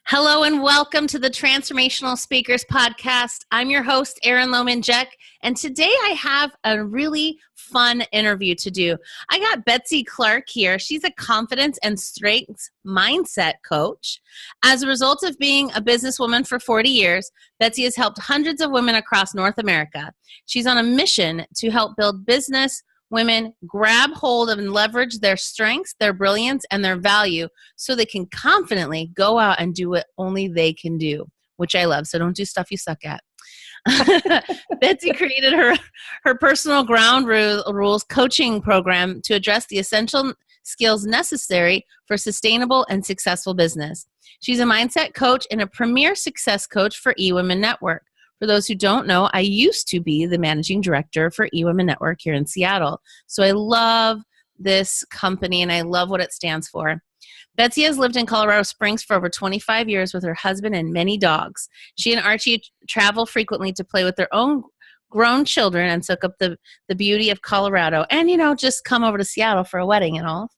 Hello and welcome to the Transformational Speakers Podcast. I'm your host, Erin Loman-Jack, and today I have a really fun interview to do. I got Betsy Clark here. She's a confidence and strengths mindset coach. As a result of being a businesswoman for 40 years, Betsy has helped hundreds of women across North America. She's on a mission to help build business women grab hold of and leverage their strengths, their brilliance, and their value so they can confidently go out and do what only they can do, which I love. So don't do stuff you suck at. Betsy created her personal ground rules coaching program to address the essential skills necessary for sustainable and successful business. She's a mindset coach and a premier success coach for eWomen Network. For those who don't know, I used to be the managing director for eWomen Network here in Seattle. So I love this company and I love what it stands for. Betsy has lived in Colorado Springs for over 25 years with her husband and many dogs. She and Archie travel frequently to play with their own grown children and soak up the beauty of Colorado. And, just come over to Seattle for a wedding and all.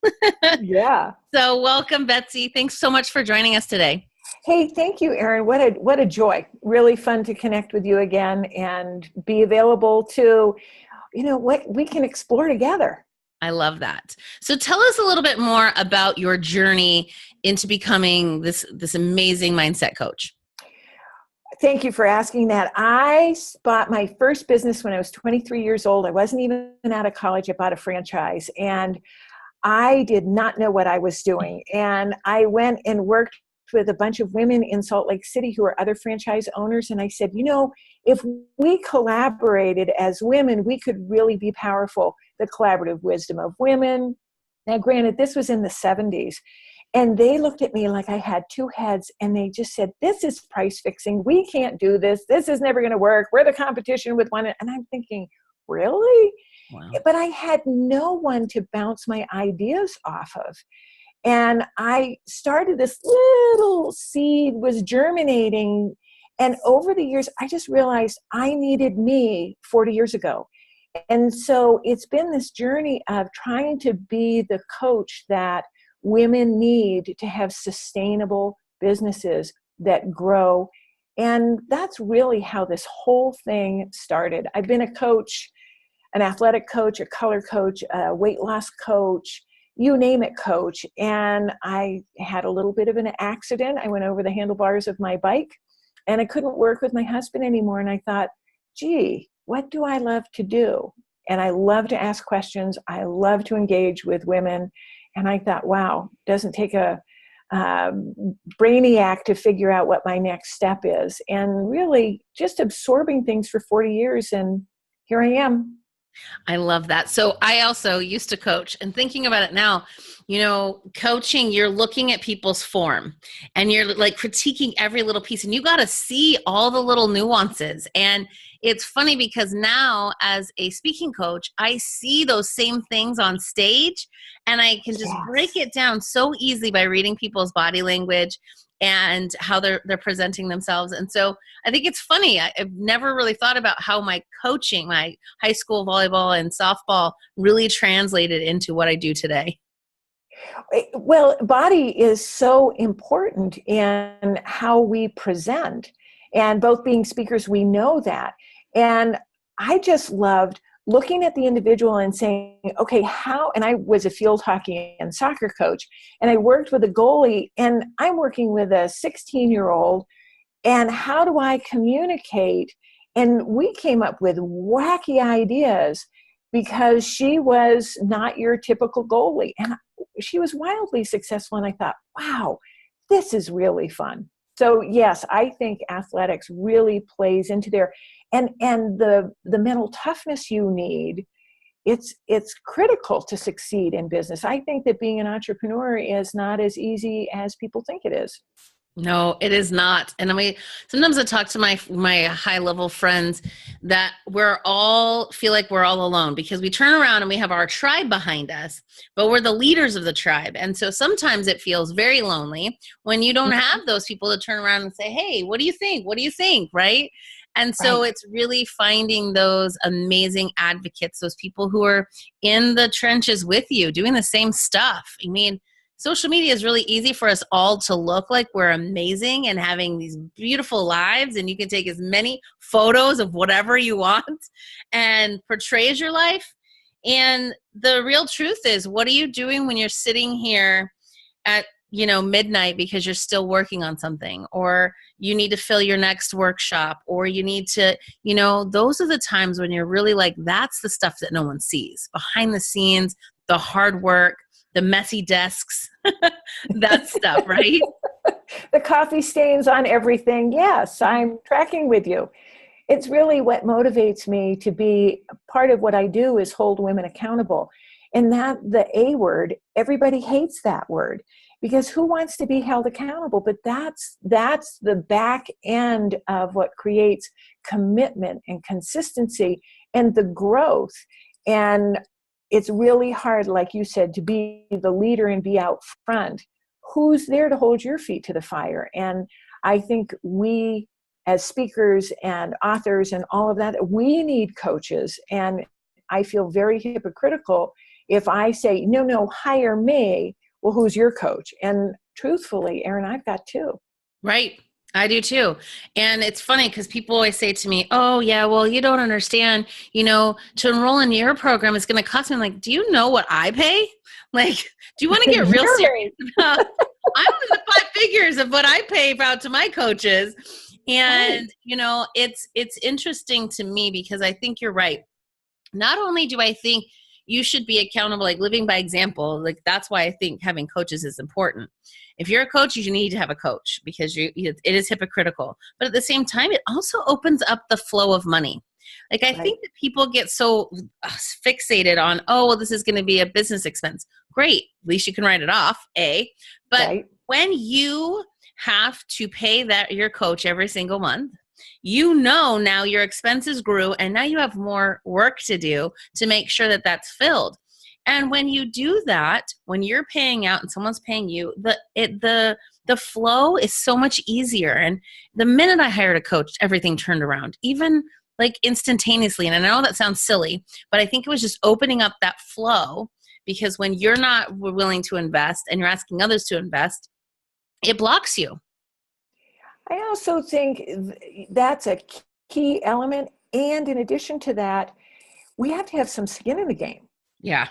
Yeah. So welcome, Betsy. Thanks so much for joining us today. Hey, thank you, Erin. What a joy. Really fun to connect with you again and be available to, what we can explore together. I love that. So tell us a little bit more about your journey into becoming this amazing mindset coach. Thank you for asking that. I bought my first business when I was 23 years old. I wasn't even out of college. I bought a franchise and I did not know what I was doing. And I went and worked with a bunch of women in Salt Lake City who are other franchise owners. And I said, if we collaborated as women, we could really be powerful. The collaborative wisdom of women. Now, granted, this was in the 70s. And they looked at me like I had two heads and they just said, this is price fixing. We can't do this. This is never going to work. We're the competition with one. And I'm thinking, really? Wow. But I had no one to bounce my ideas off of. And I started, this little seed was germinating. And over the years, I just realized I needed me 40 years ago. And so it's been this journey of trying to be the coach that women need to have sustainable businesses that grow. And that's really how this whole thing started. I've been a coach, an athletic coach, a color coach, a weight loss coach, you name it, coach. And I had a little bit of an accident. I went over the handlebars of my bike and I couldn't work with my husband anymore. And I thought, gee, what do I love to do? And I love to ask questions. I love to engage with women. And I thought, wow, it doesn't take a brainiac to figure out what my next step is. And really just absorbing things for 40 years. And here I am. I love that. So I also used to coach, and thinking about it now, coaching, you're looking at people's form and you're like critiquing every little piece and you got to see all the little nuances. And it's funny because now as a speaking coach, I see those same things on stage and I can just break it down so easily by reading people's body language and how they're presenting themselves. And so I think it's funny. I've never really thought about how my coaching, my high school volleyball and softball really translated into what I do today. Well, body is so important in how we present. And both being speakers, we know that. And I just loved looking at the individual and saying, okay, and I was a field hockey and soccer coach, and I worked with a goalie, and I'm working with a 16-year-old, and how do I communicate? And we came up with wacky ideas because she was not your typical goalie. And she was wildly successful. And I thought, wow, this is really fun. So yes, I think athletics really plays into there. And the mental toughness you need, it's critical to succeed in business. I think that being an entrepreneur is not as easy as people think it is. No, it is not. And sometimes I talk to my high level friends that feel like we're all alone because we turn around and we have our tribe behind us, but we're the leaders of the tribe. And so sometimes it feels very lonely when you don't have those people to turn around and say, hey, what do you think? What do you think? Right? And so It's really finding those amazing advocates, those people who are in the trenches with you, doing the same stuff. I mean, social media is really easy for us all to look like we're amazing and having these beautiful lives, and you can take as many photos of whatever you want and portrays your life. And the real truth is, what are you doing when you're sitting here at midnight because you're still working on something, or you need to fill your next workshop, or you need to, those are the times when you're really like, that's the stuff that no one sees behind the scenes, the hard work, the messy desks, that stuff, right? The coffee stains on everything. Yes, I'm tracking with you. It's really what motivates me to be part of what I do is hold women accountable. And that the A word, everybody hates that word because who wants to be held accountable? But that's the back end of what creates commitment and consistency and the growth. And it's really hard, like you said, to be the leader and be out front. Who's there to hold your feet to the fire? And I think we, as speakers and authors and all of that, we need coaches. And I feel very hypocritical if I say, no, hire me. Well, who's your coach? And truthfully, Erin, I've got two. Right. I do too. And it's funny because people always say to me, oh yeah, well, you don't understand, to enroll in your program is going to cost me. I'm like, do you know what I pay? Like, do you want to get real serious about, I'm in the 5 figures of what I pay out to my coaches. And, it's interesting to me because I think you're right. Not only do I think you should be accountable, like living by example, like that's why I think having coaches is important. If you're a coach, you need to have a coach because it is hypocritical. But at the same time, it also opens up the flow of money. Like I think that people get so fixated on, oh, well, this is going to be a business expense. Great. At least you can write it off, A. But when you have to pay your coach every single month, now your expenses grew and now you have more work to do to make sure that that's filled. And when you do that, when you're paying out and someone's paying you, the flow is so much easier. And the minute I hired a coach, everything turned around, even like instantaneously. And I know that sounds silly, but I think it was just opening up that flow, because when you're not willing to invest and you're asking others to invest, it blocks you. I also think that's a key element. And in addition to that, we have to have some skin in the game. Yeah.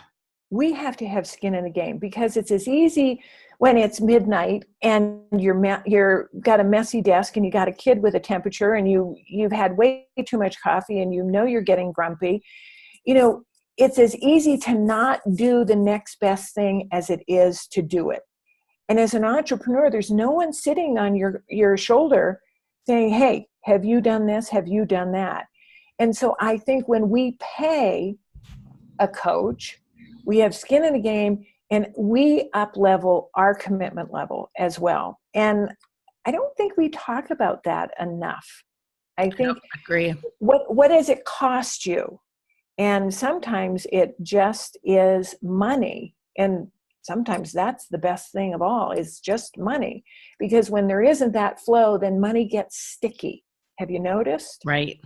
We have to have skin in the game because it's as easy when it's midnight and you're got a messy desk and you got a kid with a temperature and you've had way too much coffee and you're getting grumpy. It's as easy to not do the next best thing as it is to do it. And as an entrepreneur, there's no one sitting on your shoulder saying, hey, have you done this? Have you done that? And so I think when we pay a coach, we have skin in the game and we up-level our commitment level as well. And I don't think we talk about that enough. I think, agree. What does it cost you? And sometimes it just is money. And sometimes that's the best thing of all, is just money. Because when there isn't that flow, then money gets sticky. Have you noticed? Right.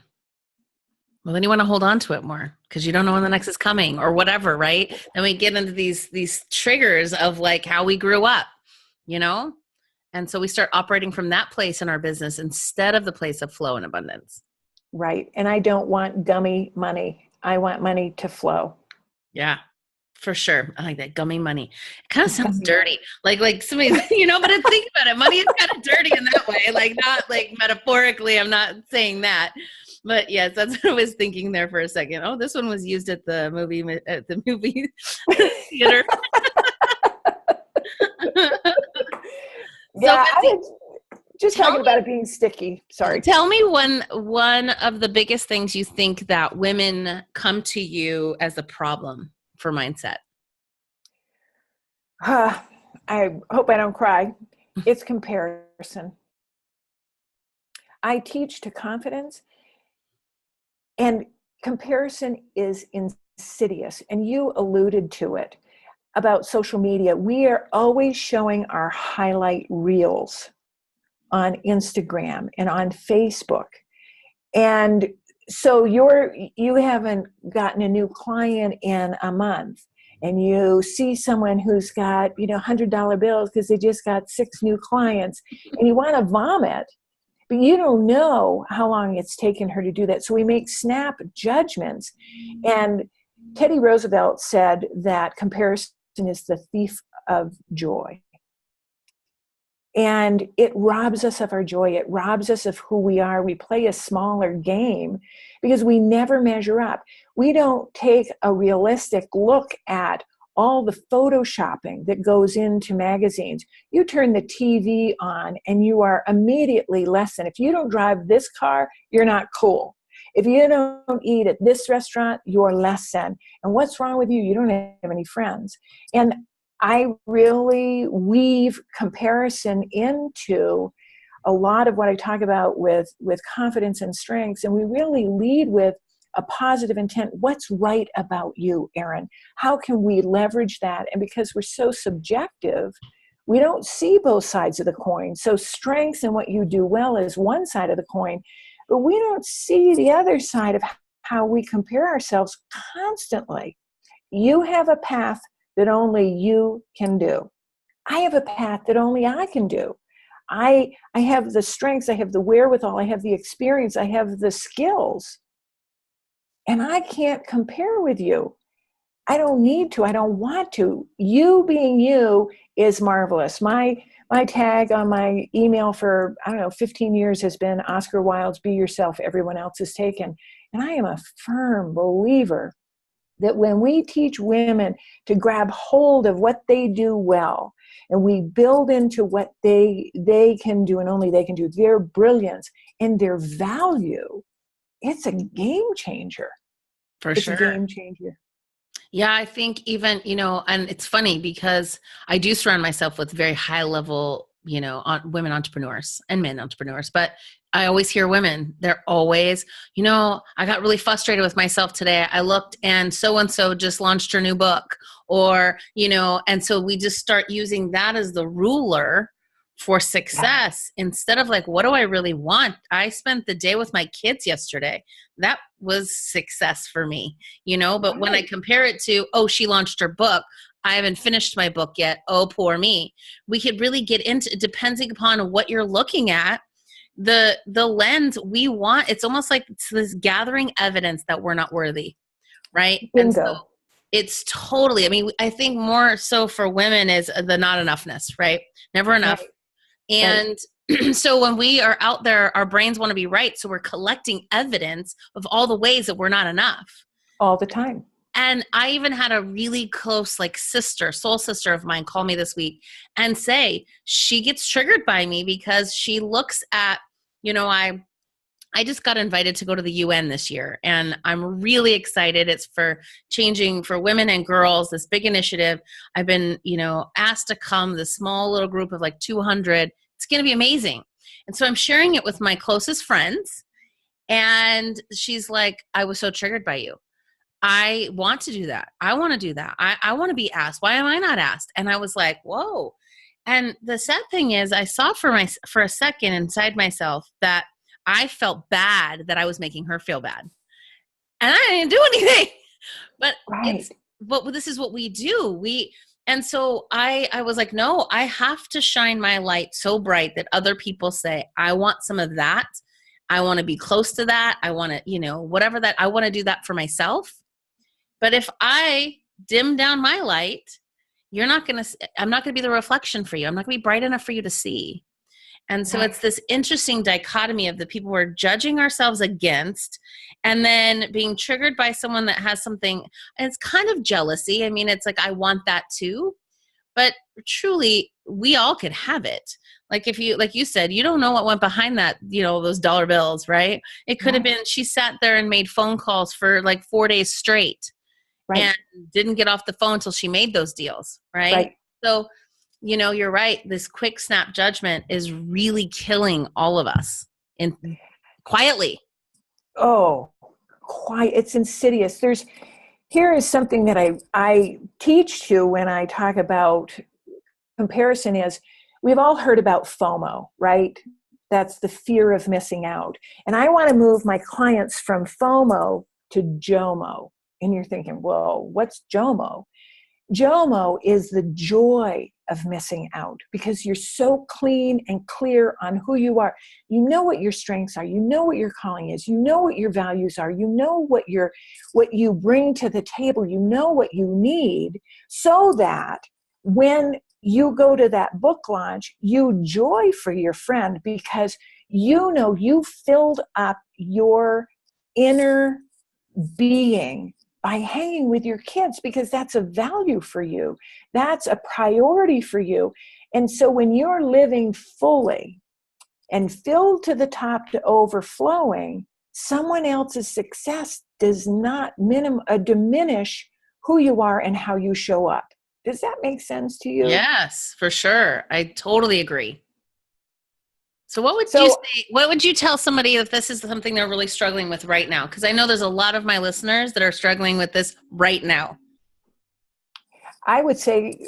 Well, then you want to hold on to it more because you don't know when the next is coming or whatever, right? Then we get into these triggers of like how we grew up, And so we start operating from that place in our business instead of the place of flow and abundance. Right. And I don't want gummy money. I want money to flow. Yeah. For sure. I like that, gummy money. It kind of sounds dirty. Like somebody, but think about it. Money is kind of dirty in that way. Like not like metaphorically, I'm not saying that. But yes, that's what I was thinking there for a second. Oh, this one was used at the movie theater. Yeah, I was just talking about it being sticky. Sorry. Tell me one of the biggest things you think that women come to you as a problem for mindset. I hope I don't cry. It's comparison. I teach to confidence, and comparison is insidious. And you alluded to it about social media. We are always showing our highlight reels on Instagram and on Facebook. And so you haven't gotten a new client in a month, and you see someone who's got, $100 bills because they just got 6 new clients, and you want to vomit, but you don't know how long it's taken her to do that. So we make snap judgments. And Teddy Roosevelt said that comparison is the thief of joy. And it robs us of our joy. It robs us of who we are. We play a smaller game because we never measure up. We don't take a realistic look at all the photoshopping that goes into magazines. You turn the TV on and you are immediately less than. If you don't drive this car, you're not cool. If you don't eat at this restaurant, you're less than. And what's wrong with you? You don't have any friends. And I really weave comparison into a lot of what I talk about with confidence and strengths. And we really lead with a positive intent. What's right about you, Erin? How can we leverage that? And because we're so subjective, we don't see both sides of the coin. So strengths and what you do well is one side of the coin, but we don't see the other side of how we compare ourselves constantly. You have a path that only you can do. I have a path that only I can do. I have the strengths, I have the wherewithal, I have the experience, I have the skills. And I can't compare with you. I don't need to, I don't want to. You being you is marvelous. My tag on my email for, 15 years has been Oscar Wilde's Be Yourself, Everyone Else is Taken. And I am a firm believer that when we teach women to grab hold of what they do well, and we build into what they can do and only they can do, their brilliance and their value, it's a game changer. For it's sure. a game changer. Yeah, I think even, and it's funny because I do surround myself with very high level, women entrepreneurs and men entrepreneurs, but I always hear women, they're always, I got really frustrated with myself today. I looked and so just launched her new book, or, and so we just start using that as the ruler for success instead of like, what do I really want? I spent the day with my kids yesterday. That was success for me, but when I compare it to, oh, she launched her book, I haven't finished my book yet. Oh, poor me. We could really get into, depending upon what you're looking at, the lens we want. It's almost like it's this gathering evidence that we're not worthy. Right. Bingo. And so it's totally, I think more so for women is the not enoughness, right? Never enough. Right. And so when we are out there, our brains want to be right. So we're collecting evidence of all the ways that we're not enough. All the time. And I even had a really close soul sister of mine call me this week and say she gets triggered by me because she looks at, I just got invited to go to the UN this year, and I'm really excited. It's for changing for women and girls, this big initiative. I've been, asked to come, this small little group of 200. It's going to be amazing. And so I'm sharing it with my closest friends, and she's like, I was so triggered by you. I want to do that. I want to do that. I want to be asked. Why am I not asked? And I was like, whoa. And the sad thing is I saw for a second inside myself that I felt bad that I was making her feel bad. And I didn't do anything. But this is what we do. And so I was like, no, I have to shine my light so bright that other people say, I want some of that. I want to be close to that. I want to, whatever that, I want to do that for myself. But if I dim down my light, I'm not going to be the reflection for you. I'm not going to be bright enough for you to see. And so it's this interesting dichotomy of the people we're judging ourselves against and then being triggered by someone that has something, and it's kind of jealousy. It's like, I want that too. But truly, we all could have it. If you, like you said, you don't know what went behind that, those dollar bills, right? It could have been, she sat there and made phone calls for 4 days straight. Right. And didn't get off the phone until she made those deals. Right. So, you're right. This quick snap judgment is really killing all of us quietly. Oh, It's insidious. Here is something that I teach to when I talk about comparison is we've all heard about FOMO, right? That's the fear of missing out. And I want to move my clients from FOMO to JOMO. And you're thinking, well, what's JOMO? JOMO is the joy of missing out, because you're so clean and clear on who you are. You know what your strengths are. You know what your calling is. You know what your values are. You know what you bring to the table. You know what you need, so that when you go to that book launch, you joy for your friend, because you know you filled up your inner being by hanging with your kids, because that's a value for you. That's a priority for you. And so when you're living fully and filled to the top to overflowing, someone else's success does not diminish who you are and how you show up. Does that make sense to you? Yes, for sure. I totally agree. So what would you say, what would you tell somebody if this is something they're really struggling with right now? Because I know there's a lot of my listeners that are struggling with this right now. I would say,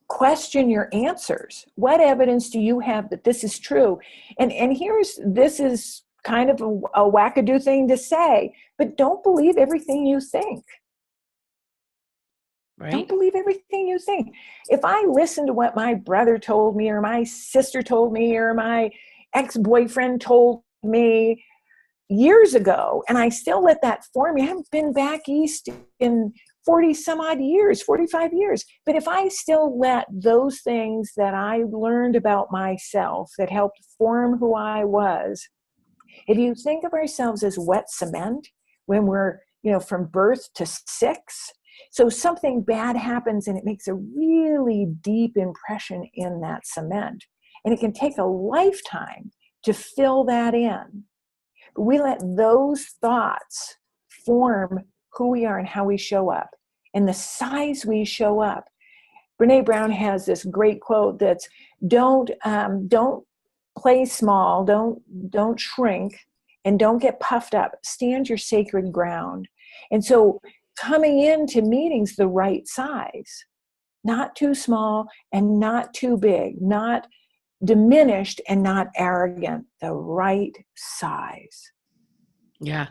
question your answers. What evidence do you have that this is true? And this is kind of a wackadoo thing to say, but don't believe everything you think. Right. Don't believe everything you think. If I listen to what my brother told me, or my sister told me, or my ex-boyfriend told me years ago, and I still let that form me, I haven't been back east in 40 some odd years, 45 years. But if I still let those things that I learned about myself that helped form who I was, if you think of ourselves as wet cement when we're, from birth to 6, so something bad happens and it makes a really deep impression in that cement. And it can take a lifetime to fill that in. But we let those thoughts form who we are and how we show up and the size we show up. Brene Brown has this great quote that's, don't play small, don't shrink, and don't get puffed up. Stand your sacred ground. And so coming into meetings the right size, not too small and not too big, not diminished and not arrogant, the right size. Yeah.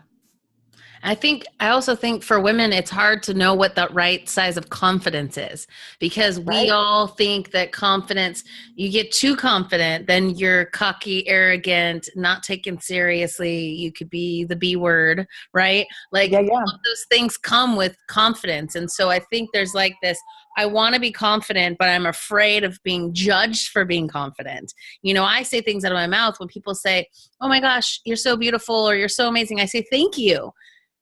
I also think for women, it's hard to know what the right size of confidence is, because we all think that confidence, you get too confident, then you're cocky, arrogant, not taken seriously. You could be the B word, right? Like all of those things come with confidence. And so I think there's like this, I want to be confident, but I'm afraid of being judged for being confident. I say things out of my mouth when people say, oh my gosh, you're so beautiful, or you're so amazing. I say, thank you.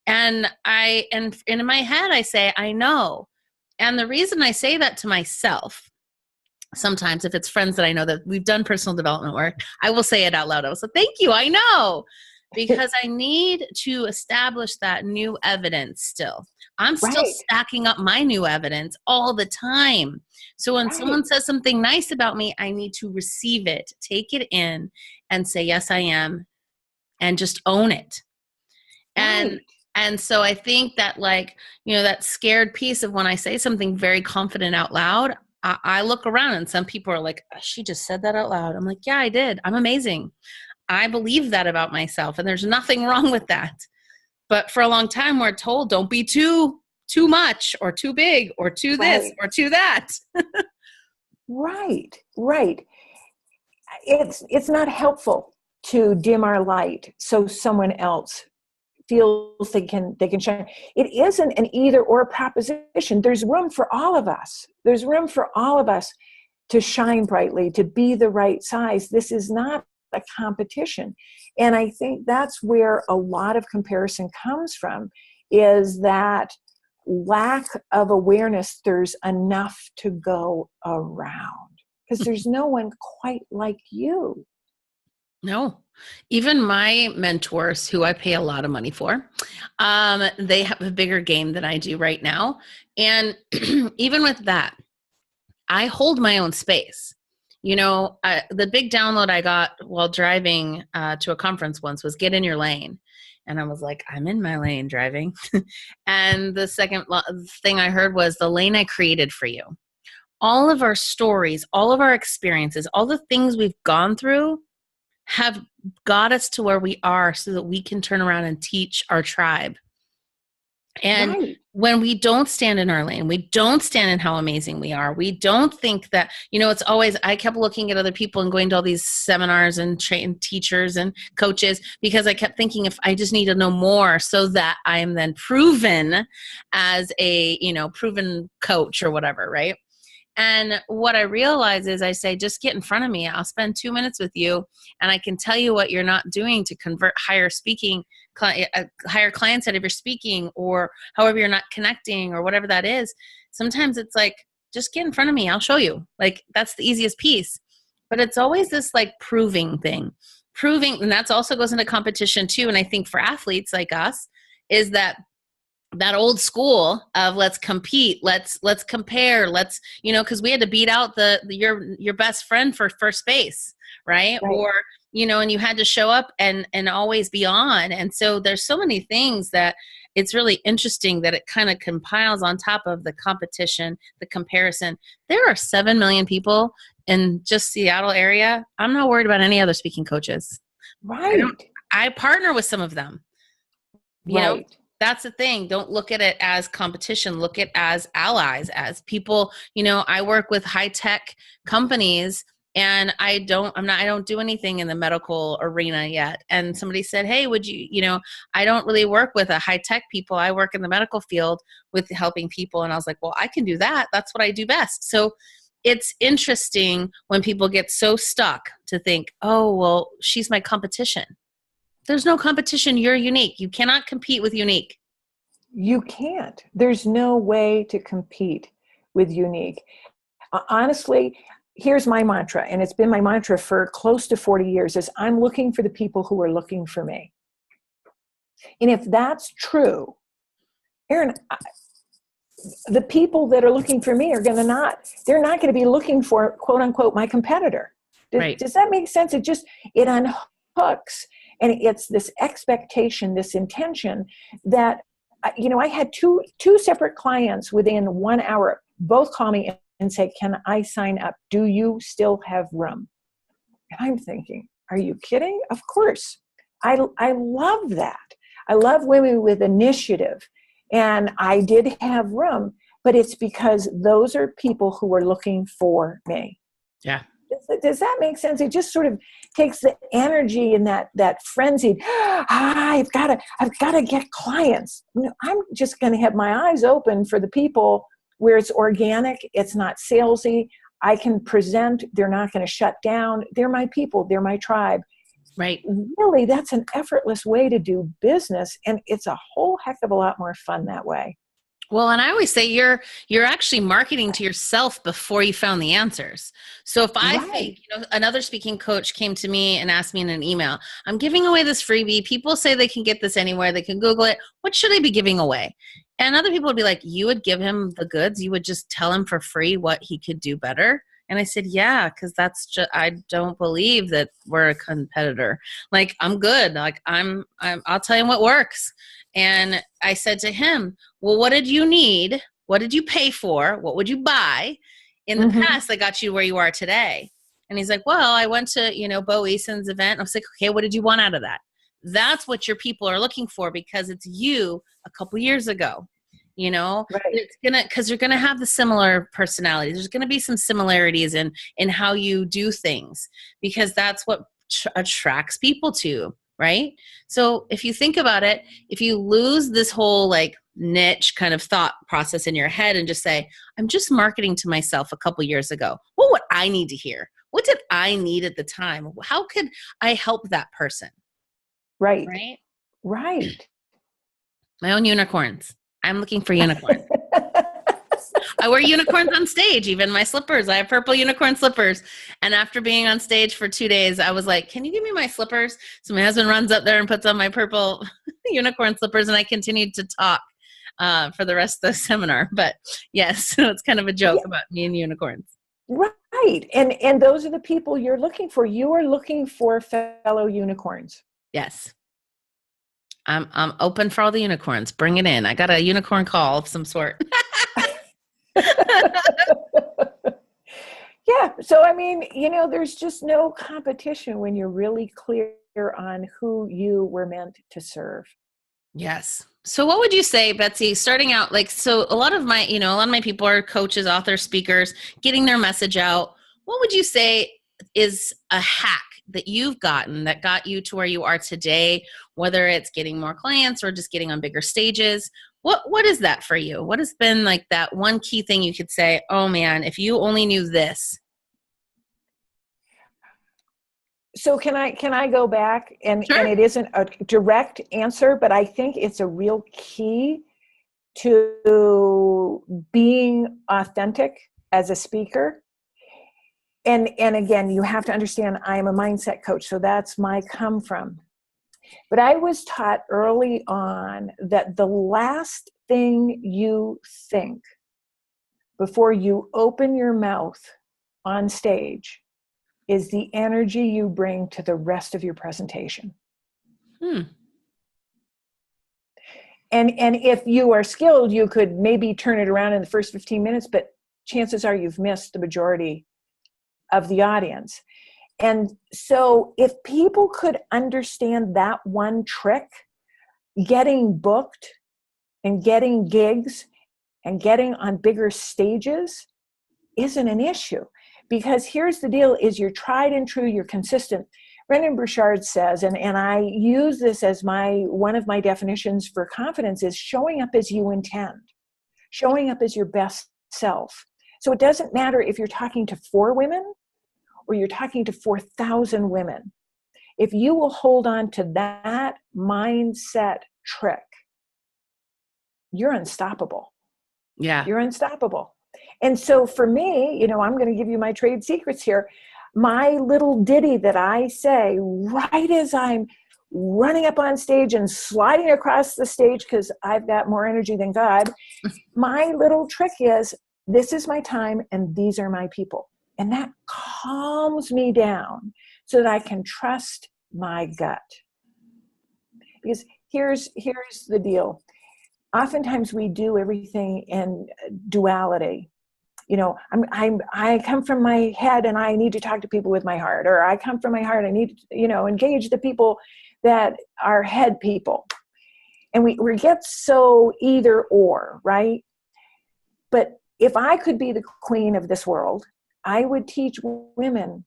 And in my head, I say, I know. And the reason I say that to myself, sometimes if it's friends that I know that we've done personal development work, I will say it out loud. I will say, thank you, I know. Because I need to establish that new evidence still. I'm still stacking up my new evidence all the time. So when someone says something nice about me, I need to receive it, take it in, and say, yes, I am, and just own it. And so I think that that scared piece of when I say something very confident out loud, I look around and some people are like, she just said that out loud. I'm like, yeah, I did. I'm amazing. I believe that about myself, and there's nothing wrong with that. But for a long time, we're told, don't be too much or too big or too this or too that. Right. It's not helpful to dim our light so someone else feels they can shine. It isn't an either or proposition. There's room for all of us. There's room for all of us to shine brightly, to be the right size. This is not a competition. And I think that's where a lot of comparison comes from, is that lack of awareness there's enough to go around, because there's no one quite like you. No. Even my mentors, who I pay a lot of money for, they have a bigger game than I do right now. And even with that, I hold my own space. The big download I got while driving to a conference once was get in your lane. And I was like, I'm in my lane driving. And the second thing I heard was the lane I created for you. All of our stories, all of our experiences, all the things we've gone through have got us to where we are so that we can turn around and teach our tribe. And Right. when we don't stand in our lane, we don't stand in how amazing we are. We don't think that, it's always, I kept looking at other people and going to all these seminars and train teachers and coaches, because I kept thinking, if I just need to know more so that I am then proven as a, proven coach or whatever. Right. And what I realize is, I say, just get in front of me. I'll spend 2 minutes with you, and I can tell you what you're not doing to convert higher clients out of your speaking, or however you're not connecting, or whatever that is. Sometimes it's like, just get in front of me. I'll show you. Like, that's the easiest piece. But it's always this like proving thing. Proving, and that's also goes into competition too. And I think for athletes like us, is that old school of let's compete, let's compare, because we had to beat out your best friend for first base, right? Or and you had to show up and always be on. And so there's so many things that it's really interesting that it kind of compiles on top of the competition, the comparison. There are 7 million people in just Seattle area. I'm not worried about any other speaking coaches. Right. I partner with some of them. Right. That's the thing. Don't look at it as competition. Look at it as allies, as people. I work with high tech companies, and I don't do anything in the medical arena yet. And somebody said, hey, would you, I don't really work with a high tech people. I work in the medical field with helping people. And I was like, well, I can do that. That's what I do best. So it's interesting when people get so stuck to think, oh, well, she's my competition. There's no competition. You're unique. You cannot compete with unique. You can't. There's no way to compete with unique. Honestly, here's my mantra, and it's been my mantra for close to 40 years, is I'm looking for the people who are looking for me. And if that's true, Erin, the people that are looking for me they're not going to be looking for, quote unquote, my competitor. Right. Does that make sense? It unhooks. And it's this expectation, this intention that, I had two separate clients within 1 hour, both call me and say, can I sign up? Do you still have room? And I'm thinking, are you kidding? Of course. I love that. I love women with initiative. And I did have room, but it's because those are people who are looking for me. Yeah. Does that make sense? It just sort of takes the energy and that frenzied, I've got to get clients. I'm just going to have my eyes open for the people where it's organic, it's not salesy. I can present, they're not going to shut down. They're my people, they're my tribe. Right. Really, that's an effortless way to do business. And it's a whole heck of a lot more fun that way. Well, and I always say you're actually marketing to yourself before you found the answers. So if I think, another speaking coach came to me and asked me in an email, I'm giving away this freebie. People say they can get this anywhere. They can Google it. What should I be giving away? And other people would be like, you would give him the goods. You would just tell him for free what he could do better. And I said, yeah, because that's just, I don't believe that we're a competitor. Like, I'm good. Like, I'll tell you what works. And I said to him, well, what did you need? What did you pay for? What would you buy in the past that got you where you are today? And he's like, well, I went to, Bo Eason's event. I was like, okay, what did you want out of that? That's what your people are looking for, because it's you a couple years ago. Right. It's because you're gonna have the similar personalities. There's gonna be some similarities in how you do things, because that's what attracts people to, right? So if you think about it, if you lose this whole like niche kind of thought process in your head and just say, I'm just marketing to myself a couple years ago. What would I need to hear? What did I need at the time? How could I help that person? Right. Right. Right. My own unicorns. I'm looking for unicorns. I wear unicorns on stage, even my slippers. I have purple unicorn slippers. And after being on stage for 2 days, I was like, can you give me my slippers? So my husband runs up there and puts on my purple unicorn slippers, and I continued to talk for the rest of the seminar. But yes, so it's kind of a joke about me and unicorns. Right. And those are the people you're looking for. You are looking for fellow unicorns. Yes. I'm open for all the unicorns. Bring it in. I got a unicorn call of some sort. Yeah. So, I mean, there's just no competition when you're really clear on who you were meant to serve. Yes. So what would you say, Betsy, starting out, like, so a lot of my, a lot of my people are coaches, authors, speakers, getting their message out. What would you say is a hack that you've gotten that got you to where you are today, whether it's getting more clients or just getting on bigger stages? What is that for you? What has been like that one key thing you could say, oh man, if you only knew this? So can I go back, and Sure. it isn't a direct answer, but I think it's a real key to being authentic as a speaker. And again, you have to understand, I'm a mindset coach, so that's my come from. But I was taught early on that the last thing you think before you open your mouth on stage is the energy you bring to the rest of your presentation. Hmm. And if you are skilled, you could maybe turn it around in the first 15 minutes, but chances are you've missed the majority of the audience. And so if people could understand that one trick, getting booked and getting gigs and getting on bigger stages isn't an issue. Because here's the deal, is you're tried and true, you're consistent. Brendan Burchard says, and I use this as one of my definitions for confidence, is showing up as you intend, showing up as your best self. So it doesn't matter if you're talking to 4 women or you're talking to 4,000 women. If you will hold on to that mindset trick, you're unstoppable. Yeah. You're unstoppable. And so for me, I'm going to give you my trade secrets here. My little ditty that I say right as I'm running up on stage and sliding across the stage because I've got more energy than God, my little trick is, this is my time and these are my people. And that calms me down so that I can trust my gut. Because here's the deal. Oftentimes we do everything in duality. I come from my head and I need to talk to people with my heart, or I come from my heart, I need to, engage the people that are head people. And we get so either or, right? But if I could be the queen of this world, I would teach women,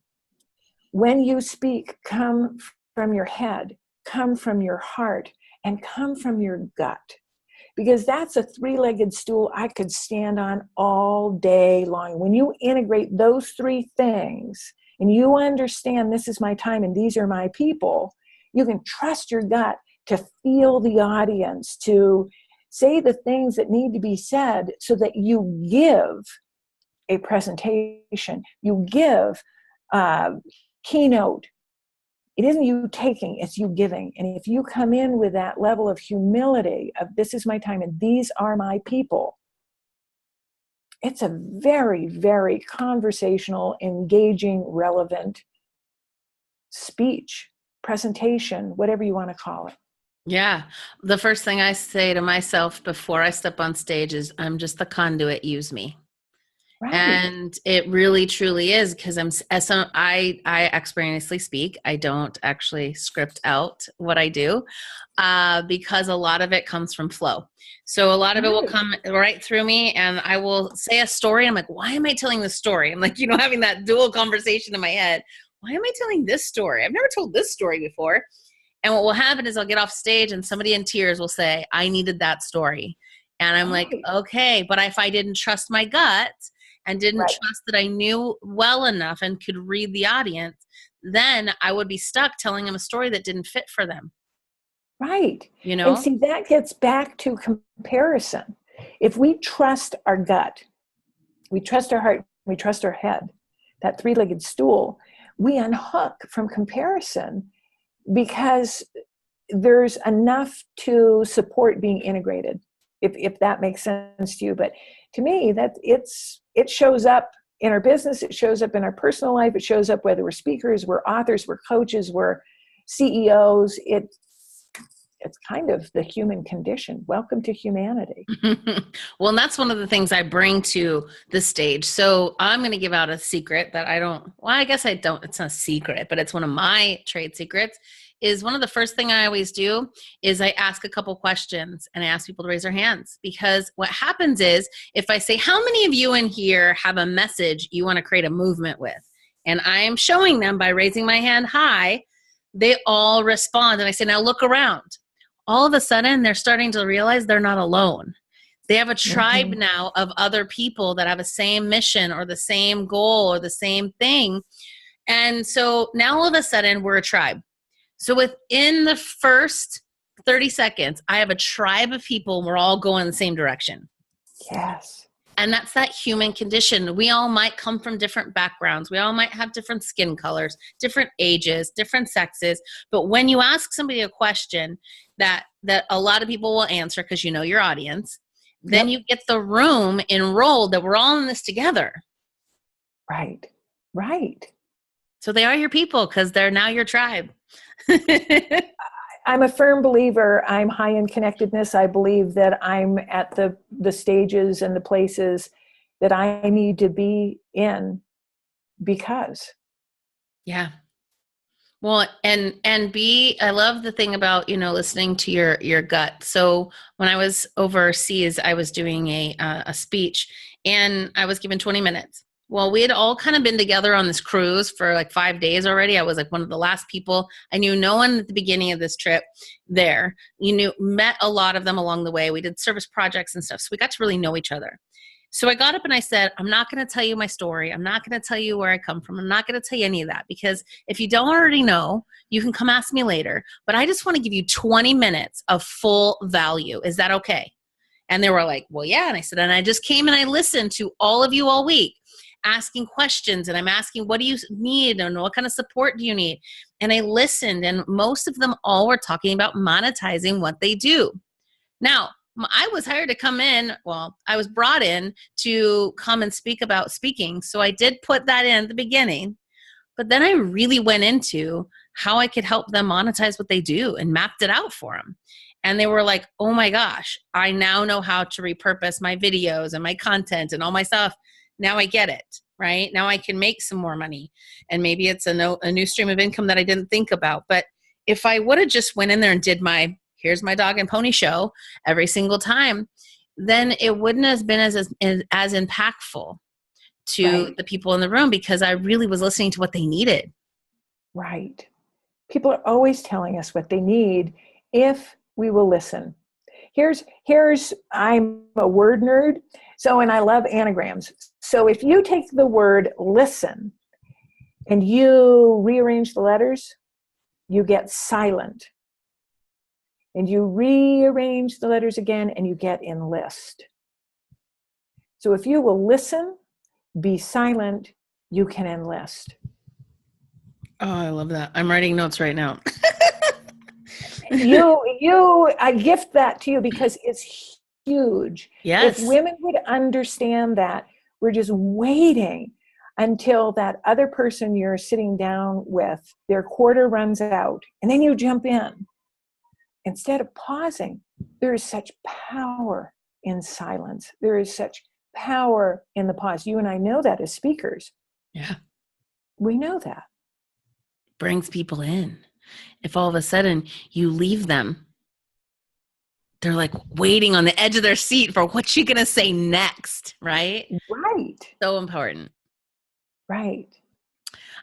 when you speak, come from your head, come from your heart, and come from your gut. Because that's a 3-legged stool I could stand on all day long. When you integrate those 3 things and you understand this is my time and these are my people, you can trust your gut to feel the audience, to say the things that need to be said so that you give a presentation, you give a keynote. It isn't you taking, it's you giving. And if you come in with that level of humility of, this is my time and these are my people, it's a very, very conversational, engaging, relevant speech, presentation, whatever you want to call it. Yeah. The first thing I say to myself before I step on stage is, I'm just the conduit, use me. Right. And it really truly is, because I extemporaneously speak. I don't actually script out what I do, because a lot of it comes from flow. So a lot of it will come right through me, and I will say a story. I'm like, why am I telling this story? I'm like, having that dual conversation in my head. Why am I telling this story? I've never told this story before. And what will happen is I'll get off stage and somebody in tears will say, I needed that story. And I'm like, okay, but if I didn't trust my gut and didn't trust that I knew well enough and could read the audience, then I would be stuck telling them a story that didn't fit for them. Right. And see, that gets back to comparison. If we trust our gut, we trust our heart, we trust our head, that 3-legged stool, we unhook from comparison, because there's enough to support being integrated, if that makes sense to you. But to me, it shows up in our business, it shows up in our personal life, it shows up whether we're speakers, we're authors, we're coaches, we're CEOs. it's kind of the human condition. Welcome to humanity. Well, and that's one of the things I bring to the stage. So I'm going to give out a secret that I guess I don't, it's not a secret, but it's one of my trade secrets. Is one of the first thing I always do is I ask a couple questions and I ask people to raise their hands, because what happens is if I say, how many of you in here have a message you want to create a movement with? And I am showing them by raising my hand high, they all respond. And I say, now look around. All of a sudden, they're starting to realize they're not alone. They have a tribe now of other people that have the same mission or the same goal or the same thing. And so now all of a sudden, we're a tribe. So within the first 30 seconds, I have a tribe of people and we're all going the same direction. Yes. And that's that human condition. We all might come from different backgrounds. We all might have different skin colors, different ages, different sexes. But when you ask somebody a question that a lot of people will answer because you know your audience, then you get the room enrolled that we're all in this together. Right. Right. So they are your people because they're now your tribe. I'm a firm believer. I'm high in connectedness. I believe that I'm at the stages and the places that I need to be in because. Yeah. Well, and I love the thing about, listening to your gut. So when I was overseas, I was doing a speech and I was given 20 minutes. Well, we had all kind of been together on this cruise for like 5 days already. I was like one of the last people. I knew no one at the beginning of this trip there. Met a lot of them along the way. We did service projects and stuff. So we got to really know each other. So I got up and I said, I'm not going to tell you my story. I'm not going to tell you where I come from. I'm not going to tell you any of that, because if you don't already know, you can come ask me later. But I just want to give you 20 minutes of full value. Is that okay? And they were like, well, yeah. And I said, and I just came and I listened to all of you all week, asking questions, and I'm asking, what do you need and what kind of support do you need? And I listened, and most of them all were talking about monetizing what they do. Now, I was hired to come in. Well, I was brought in to come and speak about speaking. So I did put that in at the beginning, but then I really went into how I could help them monetize what they do and mapped it out for them. And they were like, oh my gosh, I now know how to repurpose my videos and my content and all my stuff. Now I get it, right? Now I can make some more money. And maybe it's a new stream of income that I didn't think about. But if I would have just went in there and did here's my dog and pony show every single time, then it wouldn't have been as impactful to the people in the room, because I really was listening to what they needed. Right. People are always telling us what they need if we will listen. Here's I'm a word nerd, and I love anagrams. So if you take the word listen and you rearrange the letters, you get silent. And you rearrange the letters again and you get enlist. So if you will listen, be silent, you can enlist. Oh, I love that. I'm writing notes right now. I gift that to you because it's huge. Yes. If women would understand that, we're just waiting until that other person you're sitting down with, their quarter runs out, and then you jump in. Instead of pausing, there is such power in silence. There is such power in the pause. You and I know that as speakers. Yeah. We know that. Brings people in. If all of a sudden you leave them, they're like waiting on the edge of their seat for what's she going to say next, right? Right. So important. Right.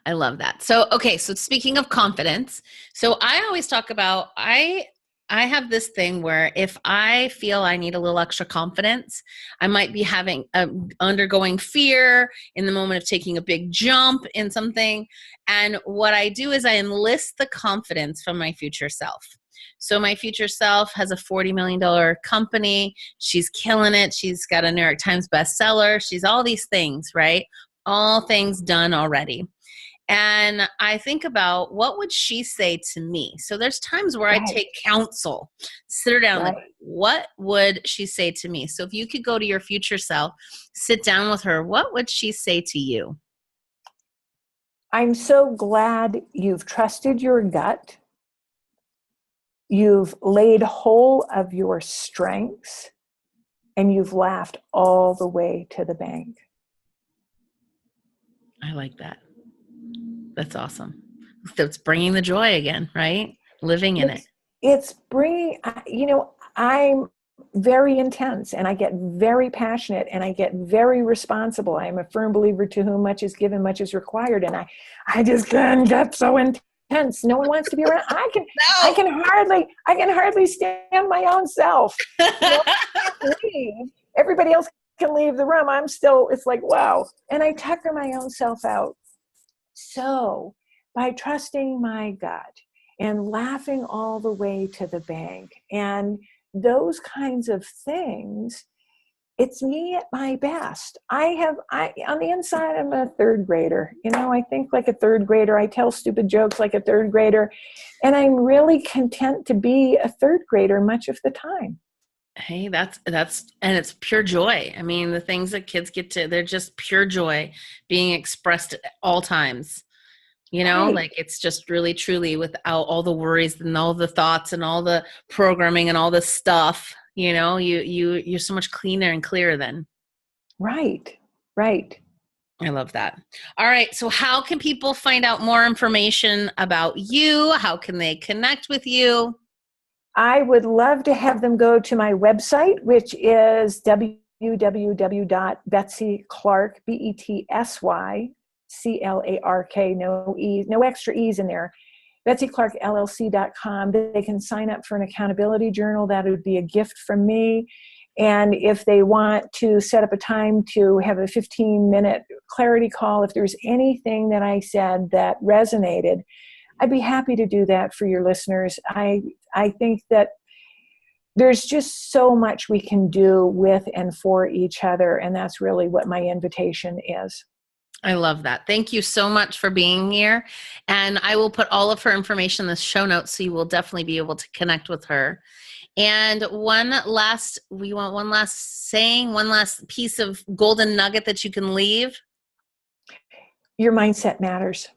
I love that. So, okay. So speaking of confidence, so I always talk about, I have this thing where if I feel I need a little extra confidence, I might be undergoing fear in the moment of taking a big jump in something. And what I do is I enlist the confidence from my future self. So my future self has a $40 million company. She's killing it. She's got a New York Times bestseller. She's all these things, right? All things done already. And I think about, what would she say to me? So there's times where I take counsel, sit her down, like, what would she say to me? So if you could go to your future self, sit down with her, what would she say to you? I'm so glad you've trusted your gut you've laid hold of your strengths, and you've laughed all the way to the bank. I like that. That's awesome. So it's bringing the joy again, right? Living in it. It's bringing, I'm very intense, and I get very passionate, and I get very responsible. I am a firm believer, to whom much is given, much is required. And I just can get so intense. No one wants to be around. I can hardly stand my own self. Leave. Everybody else can leave the room. I'm still, it's like, wow. And I tucker my own self out. So by trusting my gut and laughing all the way to the bank and those kinds of things, it's me at my best. I on the inside, I'm a third grader. I think like a third grader. I tell stupid jokes like a third grader, and I'm really content to be a third grader much of the time. Hey, that's, and it's pure joy. I mean, the things that kids they're just pure joy being expressed at all times. Right. Like it's just really, truly without all the worries and all the thoughts and all the programming and all the stuff, you're so much cleaner and clearer then. Right. I love that. All right. So how can people find out more information about you? How can they connect with you? I would love to have them go to my website, which is www.betsyclark, BetsyClark, no extra E's in there, BetsyClarkLLC.com. They can sign up for an accountability journal. That would be a gift from me. And if they want to set up a time to have a 15-minute clarity call, if there's anything that I said that resonated, I'd be happy to do that for your listeners. I think that there's just so much we can do with and for each other, and that's really what my invitation is. I love that. Thank you so much for being here. And I will put all of her information in the show notes, so you will definitely be able to connect with her. And one last saying, one last piece of golden nugget that you can leave. Your mindset matters.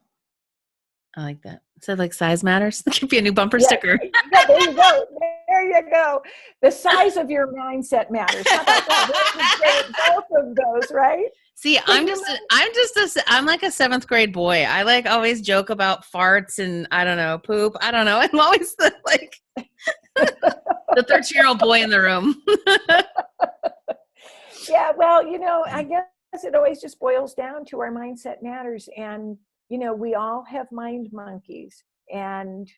I like that. So like size matters. That could be a new bumper sticker. Yeah, there you go. There you go. The size of your mindset matters. How about that? Both of those, right? See, I'm like a 7th grade boy. I like always joke about farts and I don't know, poop. I don't know. I'm always the 13-year-old boy in the room. Yeah, well, I guess it always just boils down to our mindset matters. And, we all have mind monkeys. And,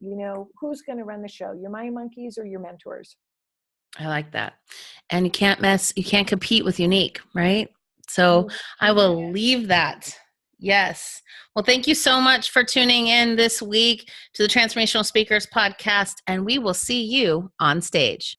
who's going to run the show? Your mind monkeys or your mentors? I like that. And you can't compete with unique, right? So I will leave that. Yes. Well, thank you so much for tuning in this week to the Transformational Speakers Podcast, and we will see you on stage.